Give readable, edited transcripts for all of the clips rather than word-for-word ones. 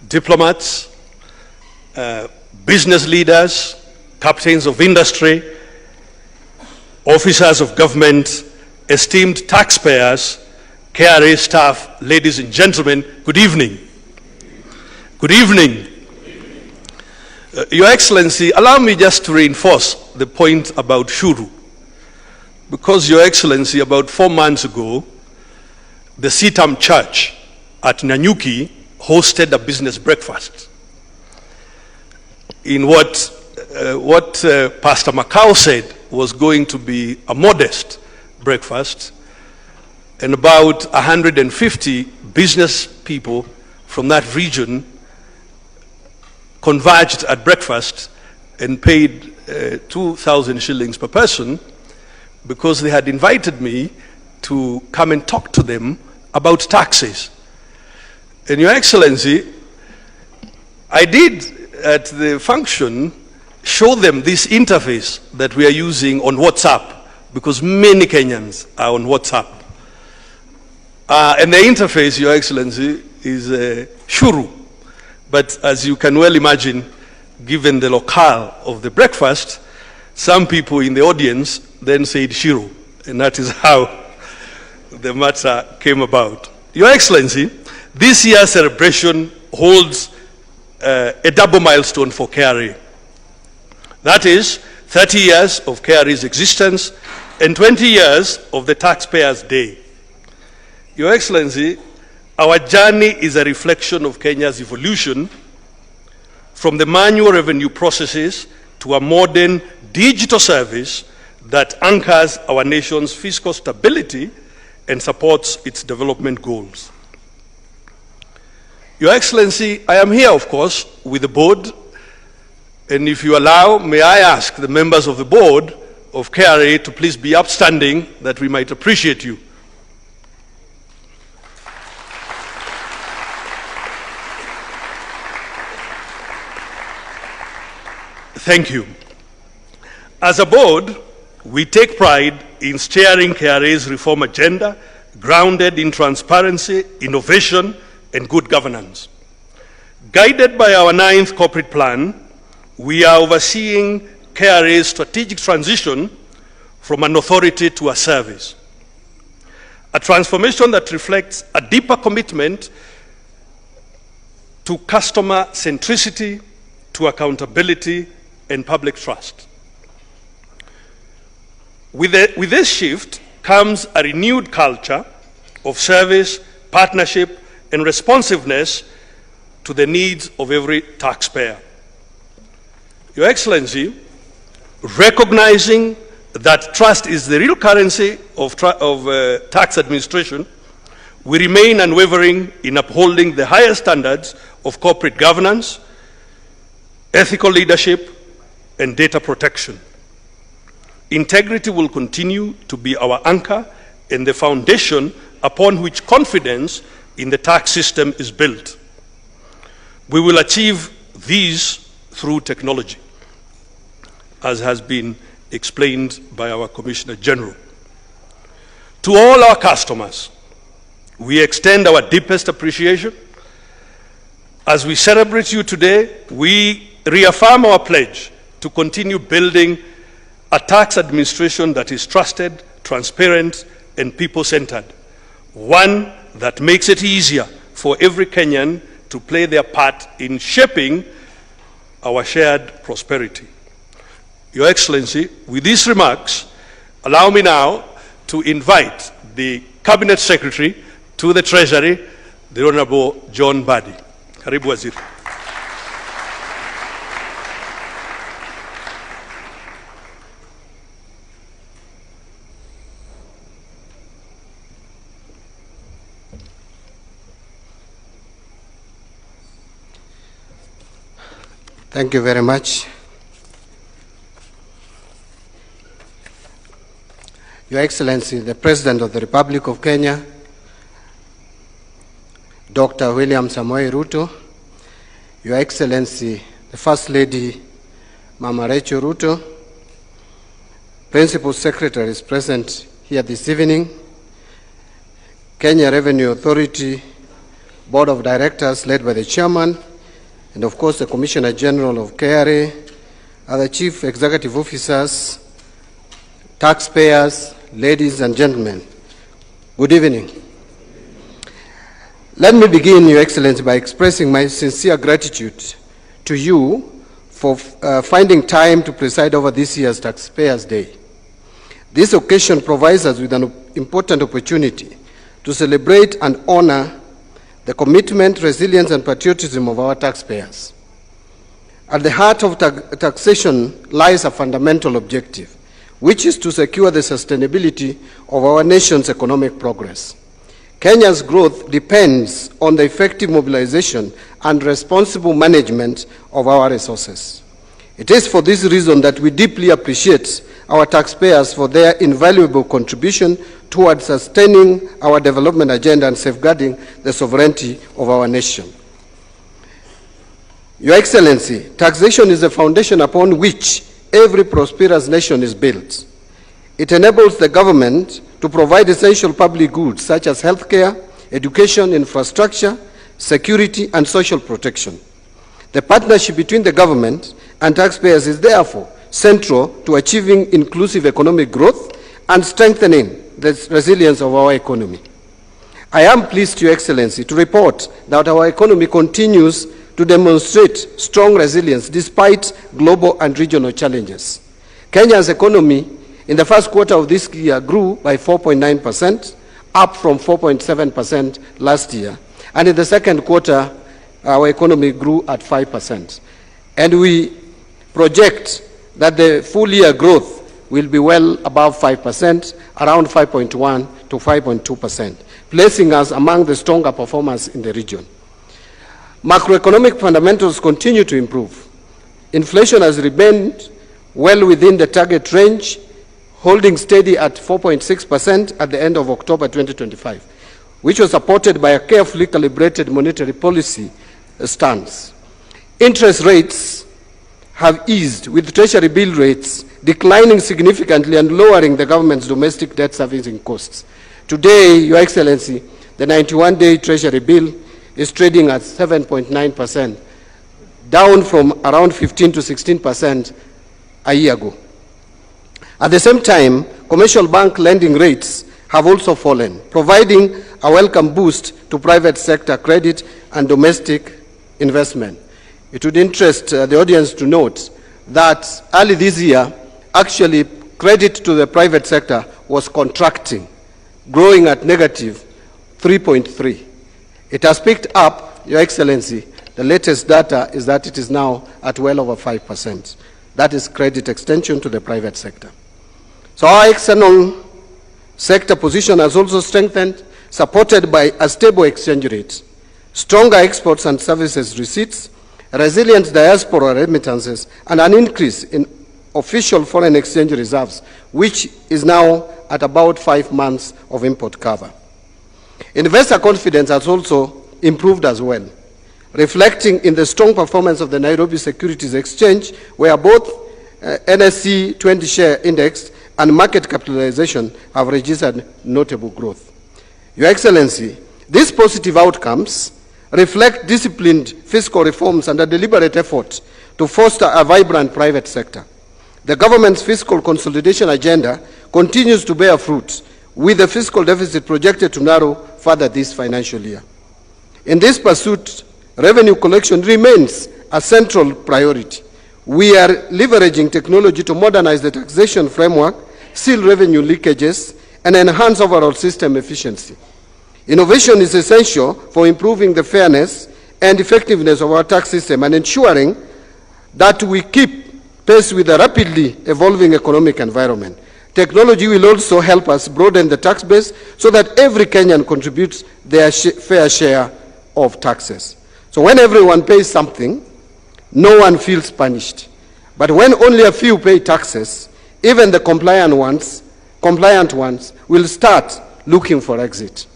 diplomats, business leaders, captains of industry, officers of government, esteemed taxpayers, KRA staff, ladies and gentlemen, good evening. Good evening. Your Excellency, allow me just to reinforce the point about Shuru. Because, Your Excellency, about 4 months ago, the Sitam Church at Nanyuki hosted a business breakfast. In what Pastor Macau said was going to be a modest breakfast, and about 150 business people from that region converged at breakfast and paid 2,000 shillings per person because they had invited me to come and talk to them about taxes. And Your Excellency, I did at the function show them this interface that we are using on WhatsApp, because many Kenyans are on WhatsApp. And the interface, Your Excellency, is Shuru. But as you can well imagine, given the locale of the breakfast, some people in the audience then said Shiro, and that is how the matter came about. Your Excellency, this year's celebration holds a double milestone for KRA. That is 30 years of KRA's existence and 20 years of the Taxpayers' Day. Your Excellency, our journey is a reflection of Kenya's evolution from the manual revenue processes to a modern digital service that anchors our nation's fiscal stability and supports its development goals. Your Excellency, I am here, of course, with the board, and if you allow, may I ask the members of the board of KRA to please be upstanding that we might appreciate you. Thank you. As a board, we take pride in steering KRA's reform agenda grounded in transparency, innovation, and good governance. Guided by our 9th corporate plan, we are overseeing KRA's strategic transition from an authority to a service. A transformation that reflects a deeper commitment to customer centricity, to accountability, and public trust. With this shift comes a renewed culture of service, partnership, and responsiveness to the needs of every taxpayer. Your Excellency, recognizing that trust is the real currency of tax administration, we remain unwavering in upholding the highest standards of corporate governance, ethical leadership, and data protection. Integrity will continue to be our anchor and the foundation upon which confidence in the tax system is built. We will achieve these through technology, as has been explained by our Commissioner General. To all our customers, we extend our deepest appreciation. As we celebrate you today, we reaffirm our pledge to continue building a tax administration that is trusted, transparent, and people-centered. One that makes it easier for every Kenyan to play their part in shaping our shared prosperity. Your Excellency, with these remarks, allow me now to invite the Cabinet Secretary to the Treasury, the Honorable John Badi. Karibu Waziri. Thank you very much. Your Excellency, the President of the Republic of Kenya, Dr. William Samoei Ruto, Your Excellency, the First Lady, Mama Rachel Ruto, Principal Secretary is present here this evening, Kenya Revenue Authority, Board of Directors led by the Chairman, and of course the Commissioner General of KRA, other Chief Executive Officers, taxpayers, ladies and gentlemen, good evening. Let me begin, Your Excellency, by expressing my sincere gratitude to you for finding time to preside over this year's Taxpayers' Day. This occasion provides us with an important opportunity to celebrate and honor the commitment, resilience, and patriotism of our taxpayers. At the heart of taxation lies a fundamental objective, which is to secure the sustainability of our nation's economic progress. Kenya's growth depends on the effective mobilization and responsible management of our resources. It is for this reason that we deeply appreciate our taxpayers for their invaluable contribution towards sustaining our development agenda and safeguarding the sovereignty of our nation. Your Excellency, taxation is the foundation upon which every prosperous nation is built. It enables the government to provide essential public goods such as healthcare, education, infrastructure, security, and social protection. The partnership between the government and taxpayers is therefore central to achieving inclusive economic growth and strengthening the resilience of our economy. I am pleased, Your Excellency, to report that our economy continues to demonstrate strong resilience despite global and regional challenges. Kenya's economy in the first quarter of this year grew by 4.9%, up from 4.7% last year. And in the second quarter, our economy grew at 5%. And we project that the full year growth will be well above 5%, around 5.1 to 5.2%, placing us among the stronger performers in the region. Macroeconomic fundamentals continue to improve. Inflation has remained well within the target range, holding steady at 4.6% at the end of October 2025, which was supported by a carefully calibrated monetary policy stance. Interest rates have eased, with treasury bill rates declining significantly and lowering the government's domestic debt servicing costs. Today, Your Excellency, the 91-day treasury bill is trading at 7.9%, down from around 15 to 16% a year ago. At the same time, commercial bank lending rates have also fallen, providing a welcome boost to private sector credit and domestic investment. It would interest the audience to note that early this year, actually credit to the private sector was contracting, growing at negative 3.3. It has picked up, Your Excellency. The latest data is that it is now at well over 5%. That is credit extension to the private sector. So our external sector position has also strengthened, supported by a stable exchange rate, stronger exports and services receipts, resilient diaspora remittances, and an increase in official foreign exchange reserves, which is now at about 5 months of import cover. Investor confidence has also improved as well, reflecting in the strong performance of the Nairobi Securities Exchange, where both NSE 20 share index and market capitalization have registered notable growth. Your Excellency, these positive outcomes reflect disciplined fiscal reforms and a deliberate effort to foster a vibrant private sector. The government's fiscal consolidation agenda continues to bear fruit, with the fiscal deficit projected to narrow further this financial year. In this pursuit, revenue collection remains a central priority. We are leveraging technology to modernize the taxation framework, seal revenue leakages, and enhance overall system efficiency. Innovation is essential for improving the fairness and effectiveness of our tax system and ensuring that we keep pace with the rapidly evolving economic environment. Technology will also help us broaden the tax base so that every Kenyan contributes their fair share of taxes. So when everyone pays something, no one feels punished. But when only a few pay taxes, even the compliant ones will start looking for exit.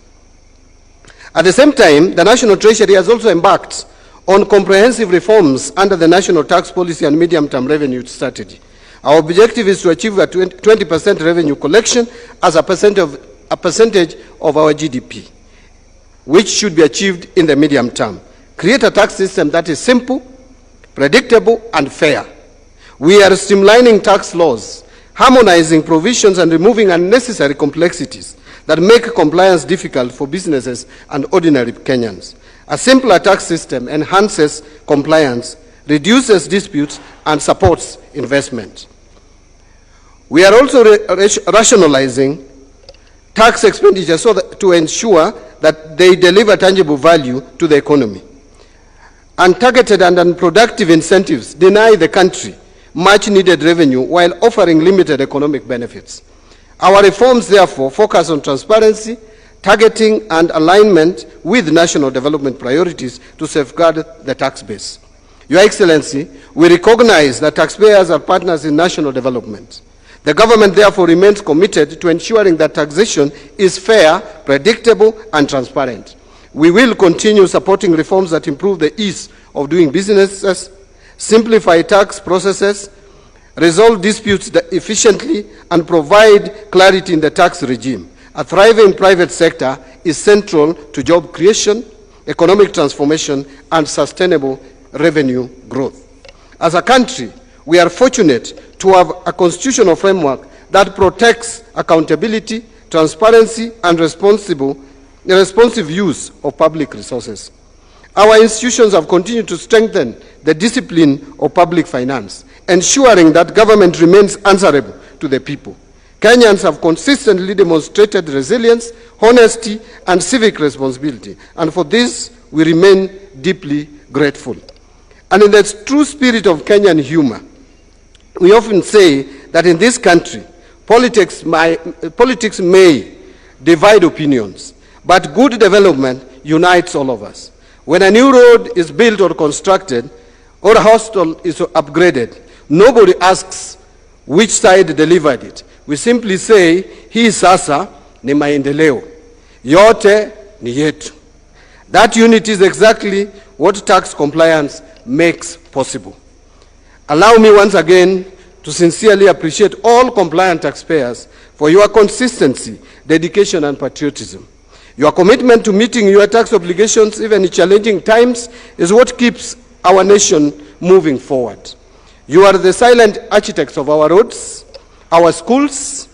At the same time, the National Treasury has also embarked on comprehensive reforms under the National Tax Policy and Medium-Term Revenue Strategy. Our objective is to achieve a 20% revenue collection as a percentage of our GDP, which should be achieved in the medium term. Create a tax system that is simple, predictable, and fair. We are streamlining tax laws, harmonizing provisions, and removing unnecessary complexities that make compliance difficult for businesses and ordinary Kenyans. A simpler tax system enhances compliance, reduces disputes, and supports investment. We are also rationalizing tax expenditure to ensure that they deliver tangible value to the economy. Untargeted and unproductive incentives deny the country much-needed revenue while offering limited economic benefits. Our reforms, therefore, focus on transparency, targeting, and alignment with national development priorities to safeguard the tax base. Your Excellency, we recognize that taxpayers are partners in national development. The government, therefore, remains committed to ensuring that taxation is fair, predictable, and transparent. We will continue supporting reforms that improve the ease of doing businesses, simplify tax processes, resolve disputes efficiently, and provide clarity in the tax regime. A thriving private sector is central to job creation, economic transformation, and sustainable revenue growth. As a country, we are fortunate to have a constitutional framework that protects accountability, transparency, and responsive use of public resources. Our institutions have continued to strengthen the discipline of public finance, ensuring that government remains answerable to the people. Kenyans have consistently demonstrated resilience, honesty, and civic responsibility, and for this we remain deeply grateful. And in the true spirit of Kenyan humor, we often say that in this country, politics may divide opinions, but good development unites all of us. When a new road is built or constructed, or a hostel is upgraded, nobody asks which side delivered it. We simply say, hii sasa ni maendeleo, yote ni yetu. That unity is exactly what tax compliance makes possible. Allow me once again to sincerely appreciate all compliant taxpayers for your consistency, dedication, and patriotism. Your commitment to meeting your tax obligations, even in challenging times, is what keeps our nation moving forward. You are the silent architects of our roads, our schools,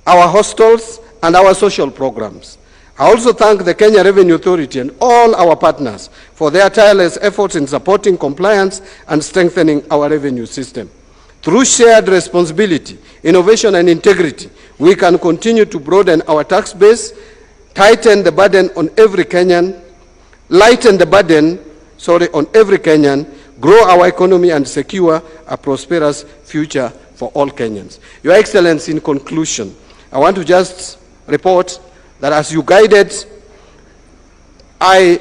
our hostels, and our social programs. I also thank the Kenya Revenue Authority and all our partners for their tireless efforts in supporting compliance and strengthening our revenue system. Through shared responsibility, innovation, and integrity, we can continue to broaden our tax base, lighten the burden on every Kenyan, grow our economy, and secure a prosperous future for all Kenyans. Your Excellency, in conclusion, I want to just report that as you guided, I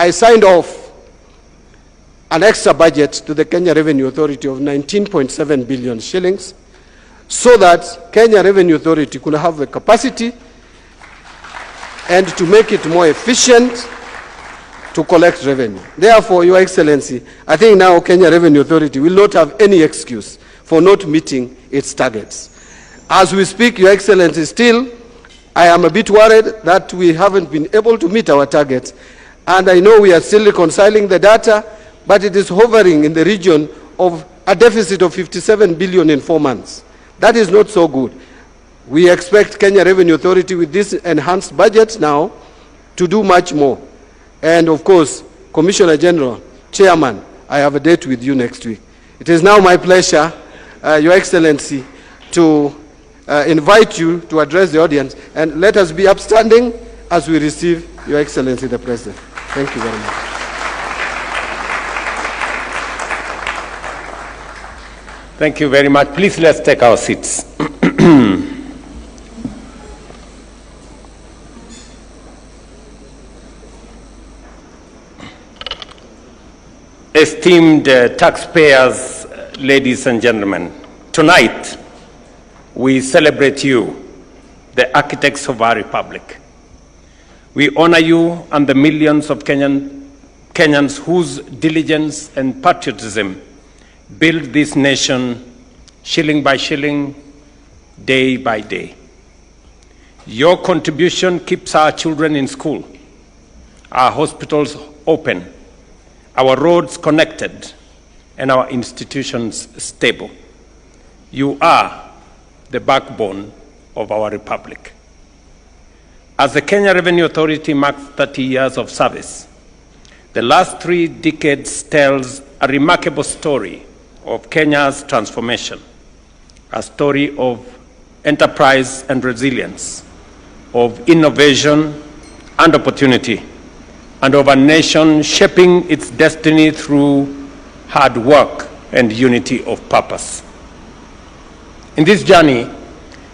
signed off an extra budget to the Kenya Revenue Authority of 19.7 billion shillings so that Kenya Revenue Authority could have the capacity and to make it more efficient to collect revenue. Therefore, Your Excellency, I think now Kenya Revenue Authority will not have any excuse for not meeting its targets. As we speak, Your Excellency, still, I am a bit worried that we haven't been able to meet our targets, and I know we are still reconciling the data, but it is hovering in the region of a deficit of 57 billion in 4 months. That is not so good. We expect Kenya Revenue Authority with this enhanced budget now to do much more. And of course, Commissioner General, Chairman, I have a date with you next week. It is now my pleasure, Your Excellency, to invite you to address the audience, and let us be upstanding as we receive Your Excellency the President. Thank you very much. Thank you very much. Please, let's take our seats. Esteemed taxpayers, ladies and gentlemen, tonight we celebrate you, the architects of our republic. We honor you and the millions of Kenyans whose diligence and patriotism build this nation shilling by shilling, day by day. Your contribution keeps our children in school, our hospitals open, our roads connected, and our institutions stable. You are the backbone of our republic. As the Kenya Revenue Authority marks 30 years of service, the last 3 decades tells a remarkable story of Kenya's transformation, a story of enterprise and resilience, of innovation and opportunity, and of a nation shaping its destiny through hard work and unity of purpose. In this journey,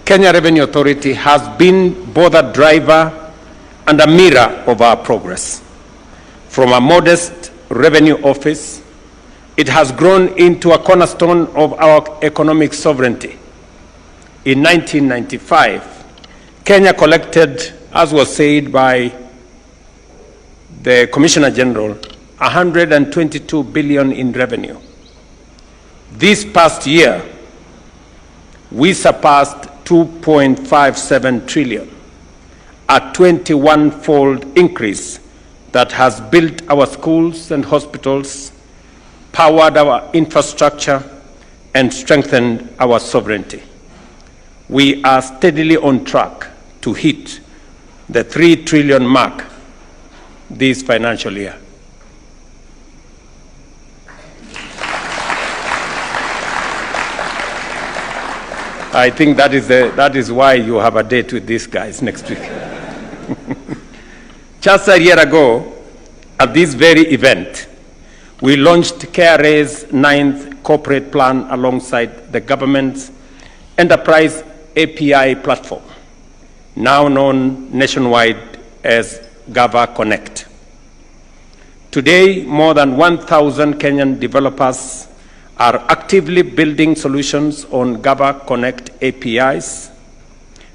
Kenya Revenue Authority has been both a driver and a mirror of our progress. From a modest revenue office, it has grown into a cornerstone of our economic sovereignty. In 1995, Kenya collected, as was said by the Commissioner General, 122 billion in revenue. This past year, we surpassed 2.57 trillion, a 21-fold increase that has built our schools and hospitals, powered our infrastructure, and strengthened our sovereignty. We are steadily on track to hit the 3 trillion mark this financial year. I think that is why you have a date with these guys next week. Just a year ago, at this very event, we launched KRA's 9th corporate plan alongside the government's enterprise API platform, now known nationwide as Gava Connect. Today, more than 1,000 Kenyan developers are actively building solutions on Gava Connect APIs,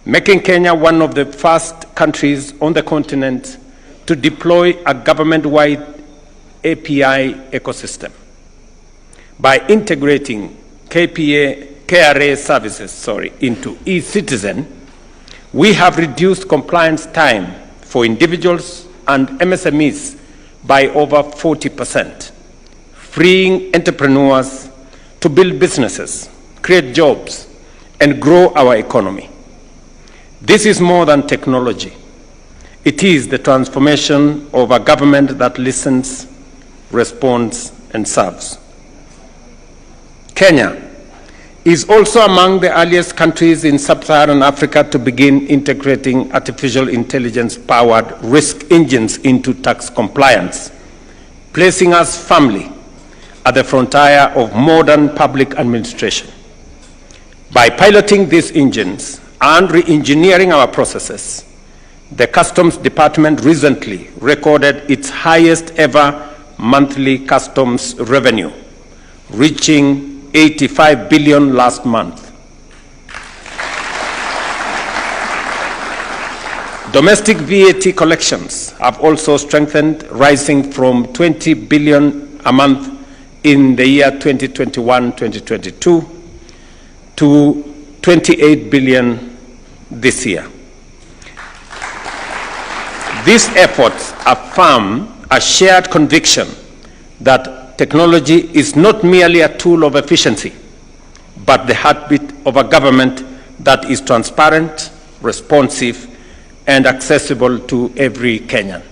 making Kenya one of the first countries on the continent to deploy a government-wide API ecosystem. By integrating KRA services into eCitizen, we have reduced compliance time for individuals and MSMEs by over 40%, freeing entrepreneurs to build businesses, create jobs, and grow our economy. This is more than technology. It is the transformation of a government that listens, responds, and serves. Kenya is also among the earliest countries in sub-Saharan Africa to begin integrating artificial intelligence-powered risk engines into tax compliance, placing us firmly at the frontier of modern public administration. By piloting these engines and re-engineering our processes, the Customs Department recently recorded its highest ever monthly customs revenue, reaching 85 billion last month. Domestic VAT collections have also strengthened, rising from 20 billion a month in the year 2021-2022 to 28 billion this year. These efforts affirm a shared conviction that technology is not merely a tool of efficiency, but the heartbeat of a government that is transparent, responsive, and accessible to every Kenyan.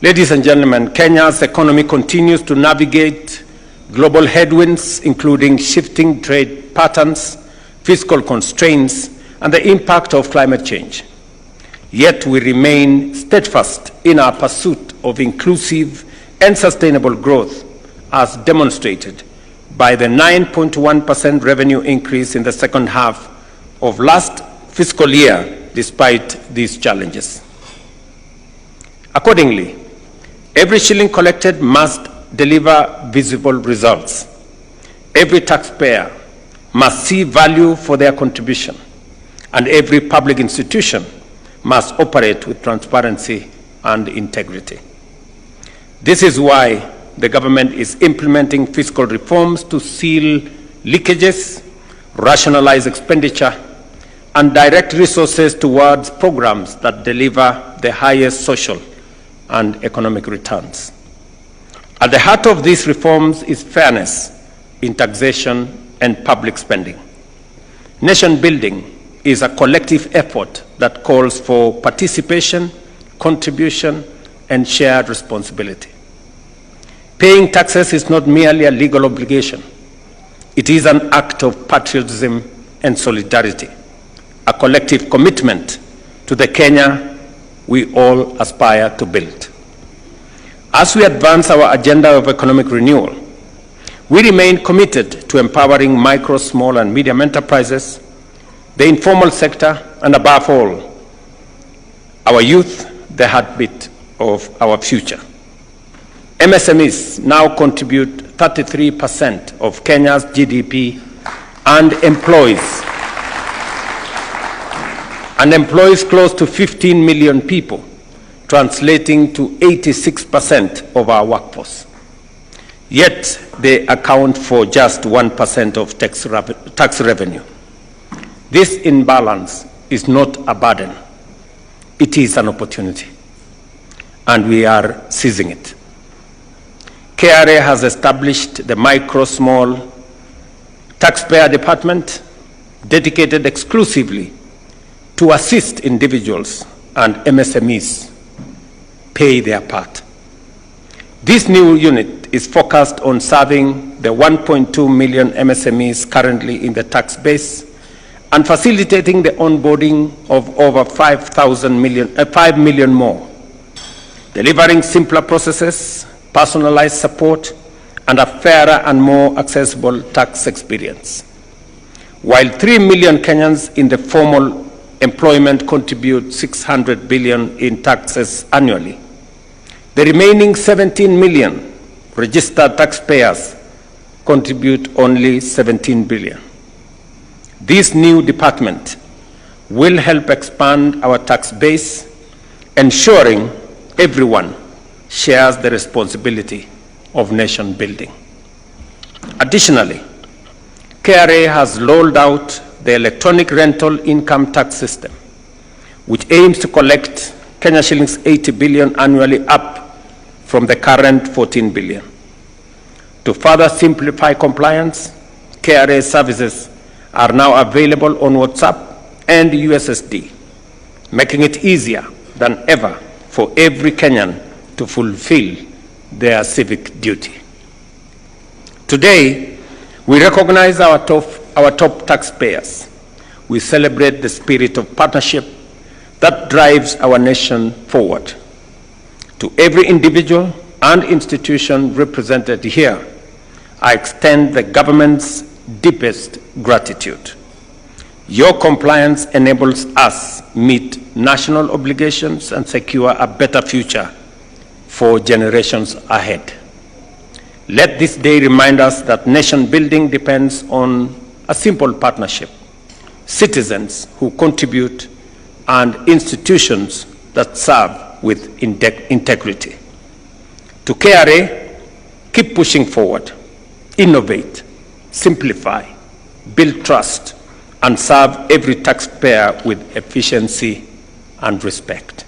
Ladies and gentlemen, Kenya's economy continues to navigate global headwinds, including shifting trade patterns, fiscal constraints, and the impact of climate change. Yet we remain steadfast in our pursuit of inclusive and sustainable growth, as demonstrated by the 9.1% revenue increase in the second half of last fiscal year, despite these challenges. Accordingly, every shilling collected must deliver visible results. Every taxpayer must see value for their contribution, and every public institution must operate with transparency and integrity. This is why the government is implementing fiscal reforms to seal leakages, rationalize expenditure, and direct resources towards programs that deliver the highest social and economic returns. At the heart of these reforms is fairness in taxation and public spending. Nation building is a collective effort that calls for participation, contribution, and shared responsibility. Paying taxes is not merely a legal obligation. It is an act of patriotism and solidarity, a collective commitment to the Kenya we all aspire to build. As we advance our agenda of economic renewal, we remain committed to empowering micro, small, and medium enterprises, the informal sector, and above all, our youth, the heartbeat of our future. MSMEs now contribute 33% of Kenya's GDP and employs close to 15 million people, translating to 86% of our workforce. Yet they account for just 1% of tax revenue. This imbalance is not a burden. It is an opportunity, and we are seizing it. KRA has established the micro-small taxpayer department dedicated exclusively to assist individuals and MSMEs pay their part. This new unit is focused on serving the 1.2 million MSMEs currently in the tax base and facilitating the onboarding of over 5 million more, delivering simpler processes, personalized support, and a fairer and more accessible tax experience. While 3 million Kenyans in the formal employment contribute 600 billion in taxes annually, the remaining 17 million registered taxpayers contribute only 17 billion. This new department will help expand our tax base, ensuring everyone shares the responsibility of nation building. Additionally, KRA has rolled out the electronic rental income tax system, which aims to collect Kenya shillings 80 billion annually, up from the current 14 billion. To further simplify compliance, KRA services are now available on WhatsApp and USSD, making it easier than ever for every Kenyan to fulfill their civic duty. Today, we recognize our top taxpayers. We celebrate the spirit of partnership that drives our nation forward. To every individual and institution represented here, I extend the government's deepest gratitude. Your compliance enables us meet national obligations and secure a better future for generations ahead. Let this day remind us that nation building depends on a simple partnership: citizens who contribute and institutions that serve with integrity. To KRA, keep pushing forward, innovate, simplify, build trust, and serve every taxpayer with efficiency and respect.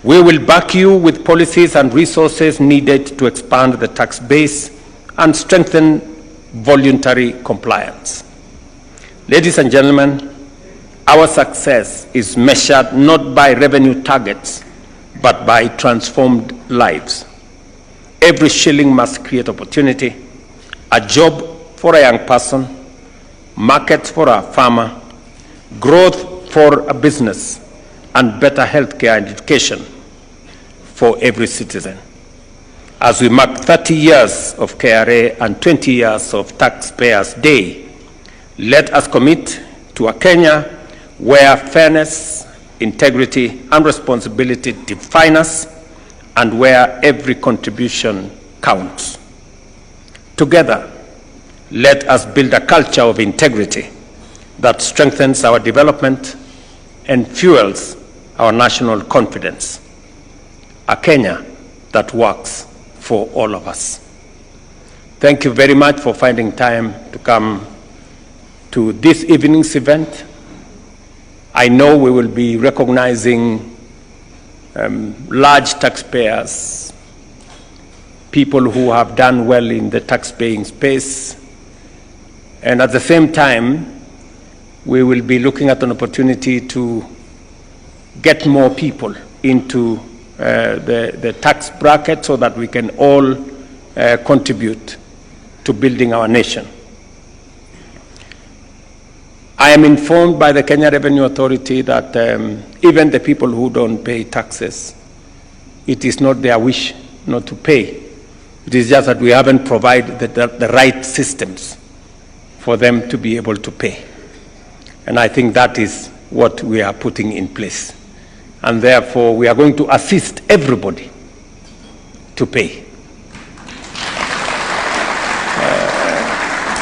We will back you with policies and resources needed to expand the tax base and strengthen voluntary compliance. Ladies and gentlemen, our success is measured not by revenue targets, but by transformed lives. Every shilling must create opportunity: a job for a young person, markets for a farmer, growth for a business, and better healthcare and education for every citizen. As we mark 30 years of KRA and 20 years of Taxpayers Day, let us commit to a Kenya where fairness, integrity, and responsibility define us, and where every contribution counts. Together, let us build a culture of integrity that strengthens our development and fuels our national confidence. A Kenya that works for all of us. Thank you very much for finding time to come to this evening's event. I know we will be recognizing large taxpayers, people who have done well in the tax-paying space, and at the same time, we will be looking at an opportunity to get more people into the tax bracket so that we can all contribute to building our nation. I am informed by the Kenya Revenue Authority that even the people who don't pay taxes, it is not their wish not to pay. It is just that we haven't provided the right systems for them to be able to pay. And I think that is what we are putting in place. And therefore, we are going to assist everybody to pay.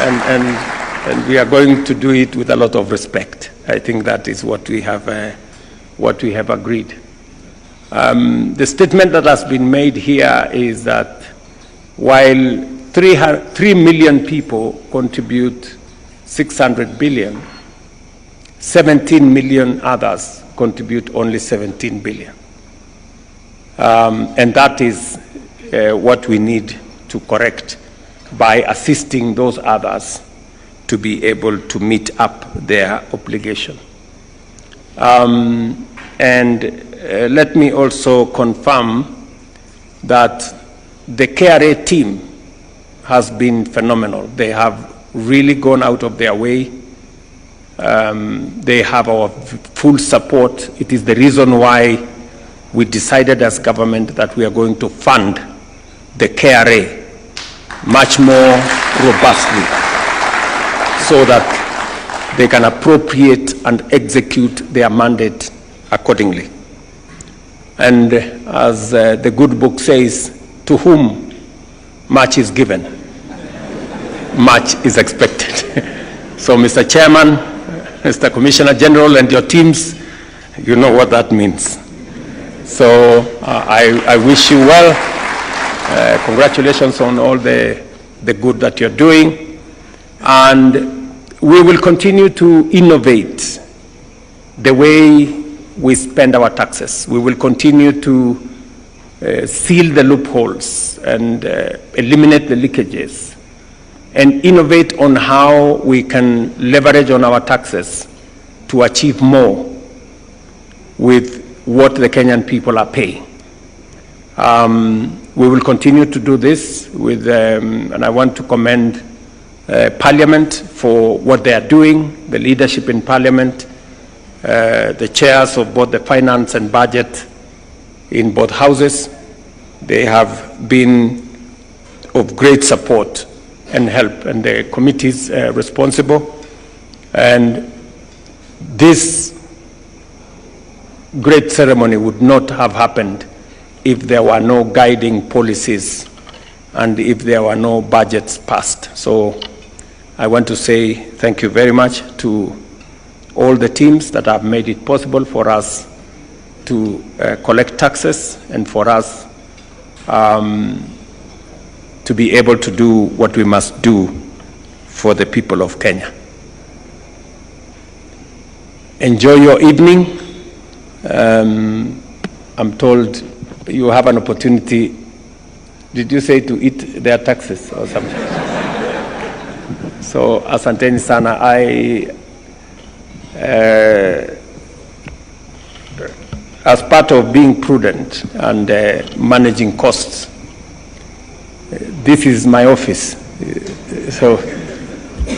And we are going to do it with a lot of respect. I think that is what we have agreed. The statement that has been made here is that while 3 million people contribute 600 billion, 17 million others contribute only 17 billion. And that is what we need to correct by assisting those others to be able to meet up their obligation. Let me also confirm that the KRA team has been phenomenal. They have really gone out of their way. They have our full support. It is the reason why we decided as government that we are going to fund the KRA much more robustly so that they can appropriate and execute their mandate accordingly. And as the good book says, to whom much is given, much is expected. So, Mr. Chairman, Mr. Commissioner General, and your teams, you know what that means. So I wish you well. Congratulations on all the good that you're doing. And we will continue to innovate the way we spend our taxes. We will continue to seal the loopholes and eliminate the leakages and innovate on how we can leverage on our taxes to achieve more with what the Kenyan people are paying. We will continue to do this with, and I want to commend Parliament for what they are doing, the leadership in Parliament, the chairs of both the Finance and Budget in both houses. They have been of great support and help, and the committees responsible. And this great ceremony would not have happened if there were no guiding policies and if there were no budgets passed. So I want to say thank you very much to all the teams that have made it possible for us to collect taxes and for us to be able to do what we must do for the people of Kenya. Enjoy your evening. I'm told you have an opportunity, did you say to eat their taxes or something? So, asanteni sana. As part of being prudent and managing costs, this is my office. So,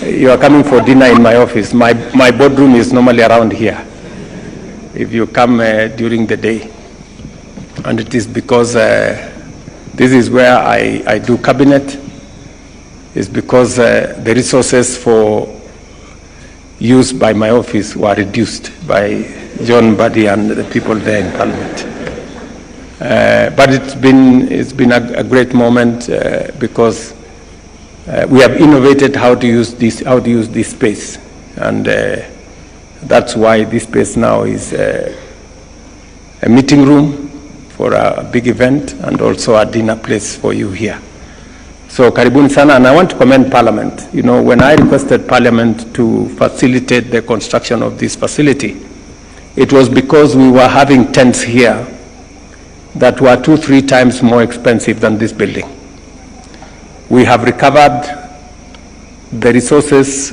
you are coming for dinner in my office. My boardroom is normally around here, if you come during the day. And it is because this is where I do cabinet. It's because the resources for use by my office were reduced by John Buddy and the people there in Parliament. But it's been a great moment because we have innovated how to use this space, and that's why this space now is a meeting room for a big event and also a dinner place for you here. So karibuni sana, and I want to commend Parliament. You know, when I requested Parliament to facilitate the construction of this facility, it was because we were having tents here that were 2-3 times more expensive than this building. We have recovered the resources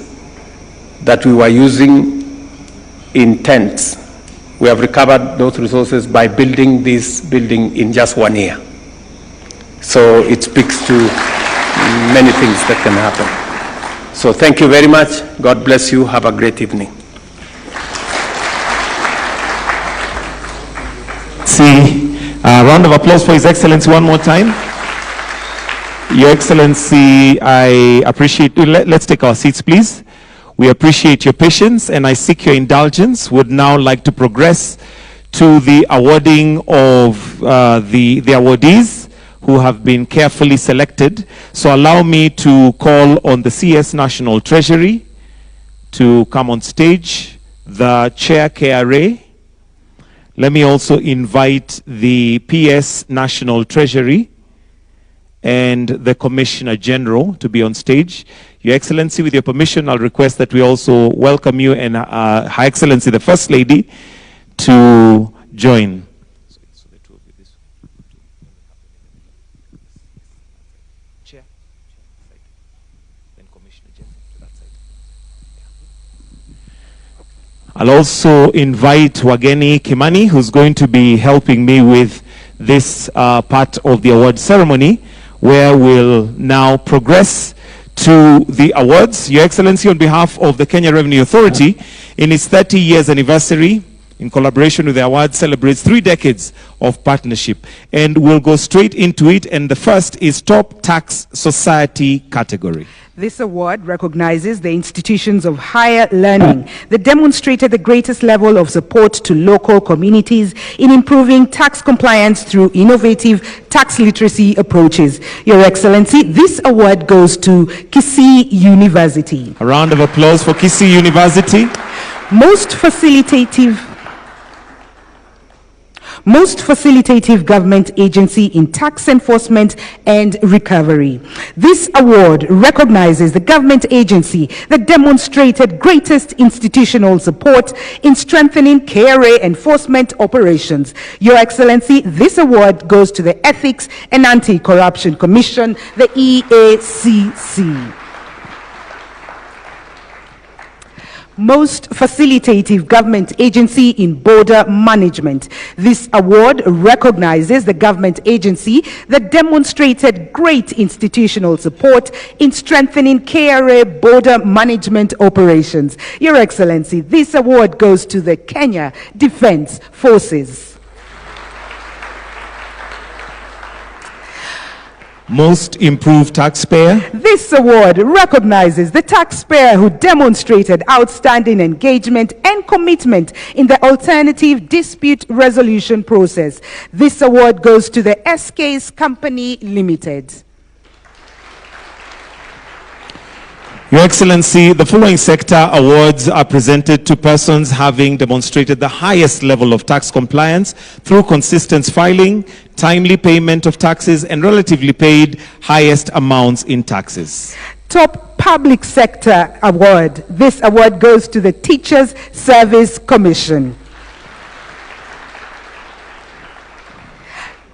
that we were using in tents. We have recovered those resources by building this building in just 1 year. So it speaks to many things that can happen. So thank you very much. God bless you. Have a great evening. See, a round of applause for His Excellency one more time. Your Excellency, I appreciate you. Let's take our seats, please. We appreciate your patience, and I seek your indulgence. Would now like to progress to the awarding of the awardees who have been carefully selected. So allow me to call on the CS National Treasury to come on stage, the Chair KRA. Let me also invite the PS National Treasury and the Commissioner General to be on stage. Your Excellency, with your permission, I'll request that we also welcome you and Her Excellency, the First Lady, to join. So the two of you, this Chair, then Commissioner General to that side. I'll also invite Wageni Kimani, who's going to be helping me with this part of the award ceremony, where we'll now progress to the awards. Your Excellency, on behalf of the Kenya Revenue Authority, in its 30 years anniversary, in collaboration with the award, celebrates 3 decades of partnership. And we'll go straight into it. And the first is Top Tax Society category. This award recognizes the institutions of higher learning that demonstrated the greatest level of support to local communities in improving tax compliance through innovative tax literacy approaches. Your Excellency, this award goes to Kisii University. A round of applause for Kisii University. Most facilitative government agency in tax enforcement and recovery. This award recognizes the government agency that demonstrated greatest institutional support in strengthening KRA enforcement operations. Your Excellency, this award goes to the Ethics and Anti-Corruption Commission, the EACC. Most facilitative government agency in border management. This award recognizes the government agency that demonstrated great institutional support in strengthening KRA border management operations. Your Excellency, this award goes to the Kenya Defense Forces. Most improved taxpayer. This award recognizes the taxpayer who demonstrated outstanding engagement and commitment in the alternative dispute resolution process. This award goes to the SK's Company Limited. Your Excellency, the following sector awards are presented to persons having demonstrated the highest level of tax compliance through consistent filing, timely payment of taxes, and relatively paid highest amounts in taxes. Top Public Sector Award. This award goes to the Teachers Service Commission.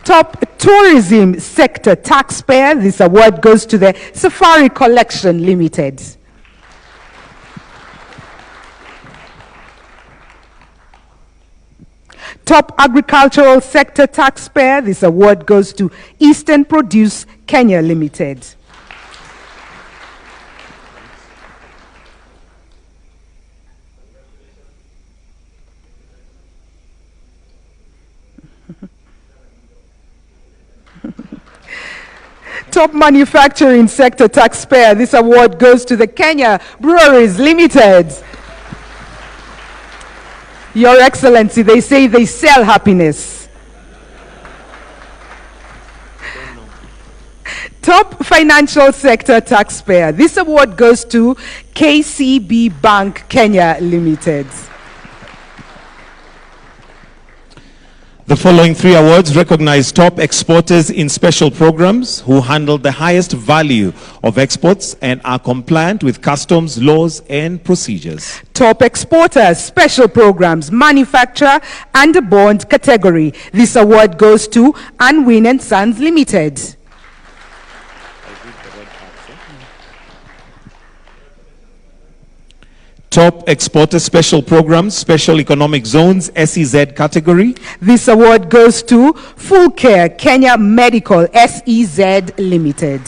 Top Tourism Sector Taxpayer. This award goes to the Safari Collection Limited. Top Agricultural Sector Taxpayer. This award goes to Eastern Produce Kenya Limited. Top Manufacturing Sector Taxpayer. This award goes to the Kenya Breweries Limited. Your Excellency, they say they sell happiness. Top Financial Sector Taxpayer. This award goes to KCB Bank Kenya Limited. The following 3 awards recognize top exporters in special programs who handle the highest value of exports and are compliant with customs, laws, and procedures. Top exporter, special programs, manufacturer, and bond category. This award goes to Unwin and Sons Limited. Top exporter, special programs, special economic zones, SEZ category. This award goes to Full Care Kenya Medical SEZ Limited.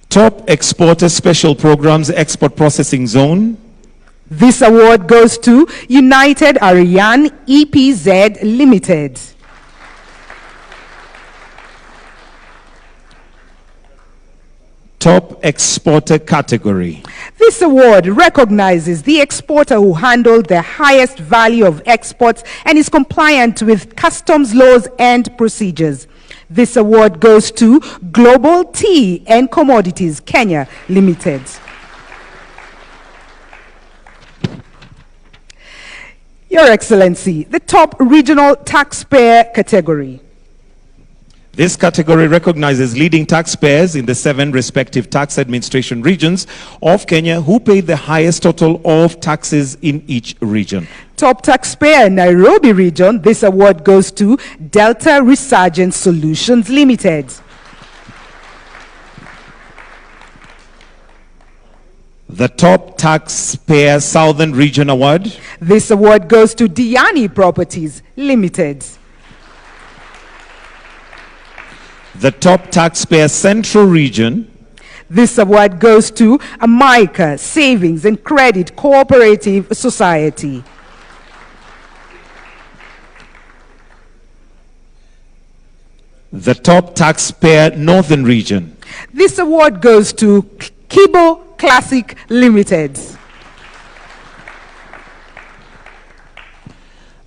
Top exporter, special programs, export processing zone. This award goes to United Ariane EPZ Limited. Top exporter category. This award recognizes the exporter who handled the highest value of exports and is compliant with customs laws and procedures. This award goes to Global Tea and Commodities Kenya Limited. Your Excellency, the top regional taxpayer category. This category recognizes leading taxpayers in the 7 respective tax administration regions of Kenya who pay the highest total of taxes in each region. Top taxpayer Nairobi region. This award goes to Delta Resurgence Solutions Limited. The top taxpayer Southern Region Award. This award goes to Diani Properties Limited. The top taxpayer Central Region. This award goes to Amaica Savings and Credit Cooperative Society. The top taxpayer Northern Region. This award goes to Kibo Classic Limited.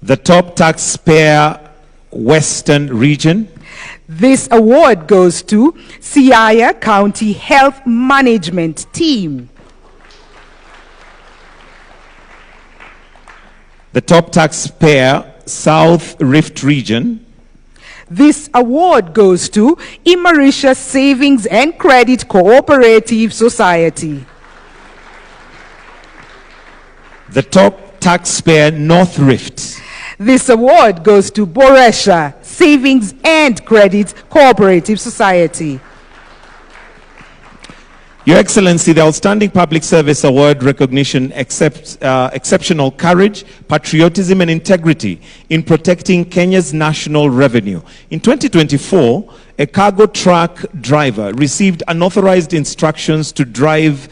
The top taxpayer Western Region. This award goes to Siaya County Health Management Team. The top taxpayer South Rift Region. This award goes to Imarisha Savings and Credit Cooperative Society. The top taxpayer North Rift. This award goes to Boresha Savings and Credit Cooperative Society. Your Excellency, the Outstanding Public Service Award recognition accepts exceptional courage, patriotism, and integrity in protecting Kenya's national revenue. In 2024, a cargo truck driver received unauthorized instructions to drive